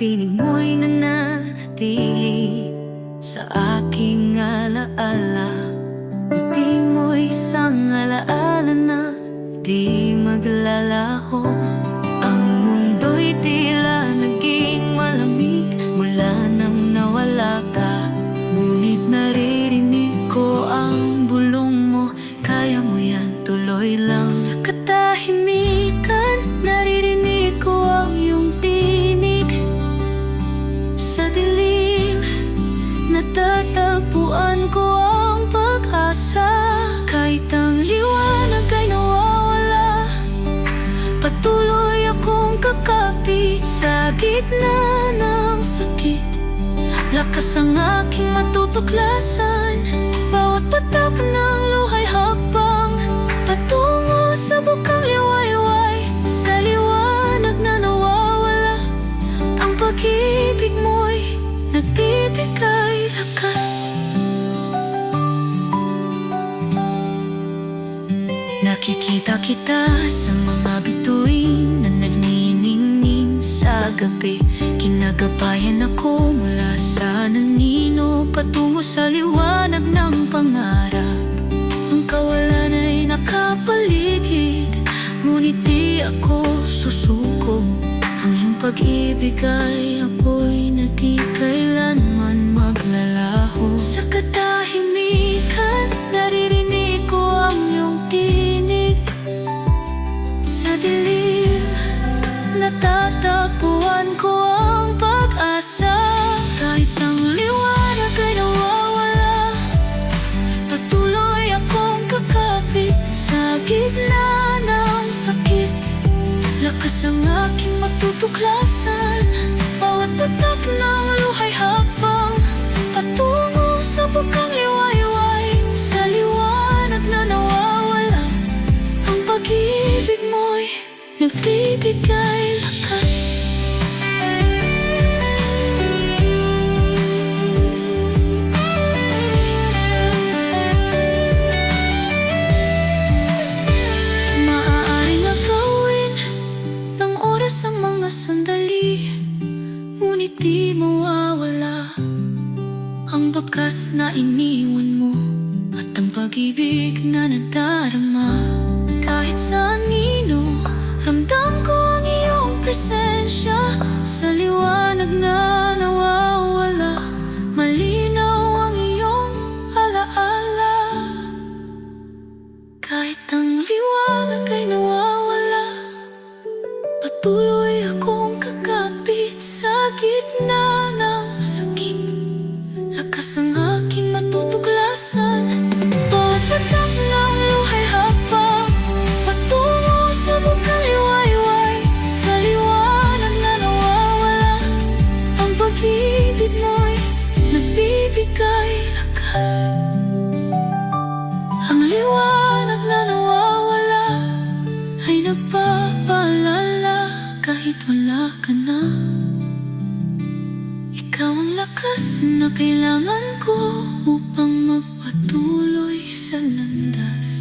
tinig mo'y nananatili sa aking alaala. Ngiti mo'y isang alaala na di maglalaho. Ang mundo'y tila naging malamig mula nang nawala ka. Ngunit naririnig ko ang bulong mo, kaya mo yan, tuloy lang. Sa katahimikan, naririnig ko ang iyong tinig. Sa dilim, natatagpuan ko ang pag-asa. Kahit ang liwanag ay nawawala, patuloy akong kakapit sa gitna ng sakit. Lakas ang aking matutuklasan, bawat patak ng luhay hakbang patungo sa bukang liwayway. Sa liwanag na nawawala, ang pag-ibig mo'y nagbibigay lakas. Nakikita kita sa mga bituin na nagniningning sa gabi. Kinagabayan ako mula sa nanino patungo sa liwanag ng pangarap. Ang kawalan ay nakapaligid, ngunit di ako susuko. Ang iyong pag-ibig ay apoy na di kailanman maglalaho. Sa katahimikan, naririnig ko ang iyong tinig. Sa dilim, natatagpuan ko ang pag-asa. Kahit ang liwanag ay nawawala, patuloy akong kakapit sa gitna ng sakit. Lakas ang aking matutuklasan, bawat patak ng luhay hakbang patungo sa bukang liwayway. Sa liwanag na nawawala, ang pag-ibig mo'y nagbibigay lakas. Maaaring agawin ng oras ang mga sandali, ngunit di mawawala ang bakas na iniwan mo at ang pag-ibig na nadarama. Kahit sa anino, ramdam ko ang iyong presensya. Sa liwanag na nawawala, malinaw ang iyong alaala. Kahit ang liwanag ay nawawala, patuloy akong kakapit sa gitna ng sakit. Lakas ang aking matutuklasan, bawat patak ng luhay hakbang patungo sa bukang liwayway. Sa liwanag na nawawala, ang pag-ibig mo'y nagbibigay lakas. Ang liwanag na nawawala ay nagpapaalala, kahit wala ka na, ikaw ang lakas na kailangan ko upang magpatuloy sa landas.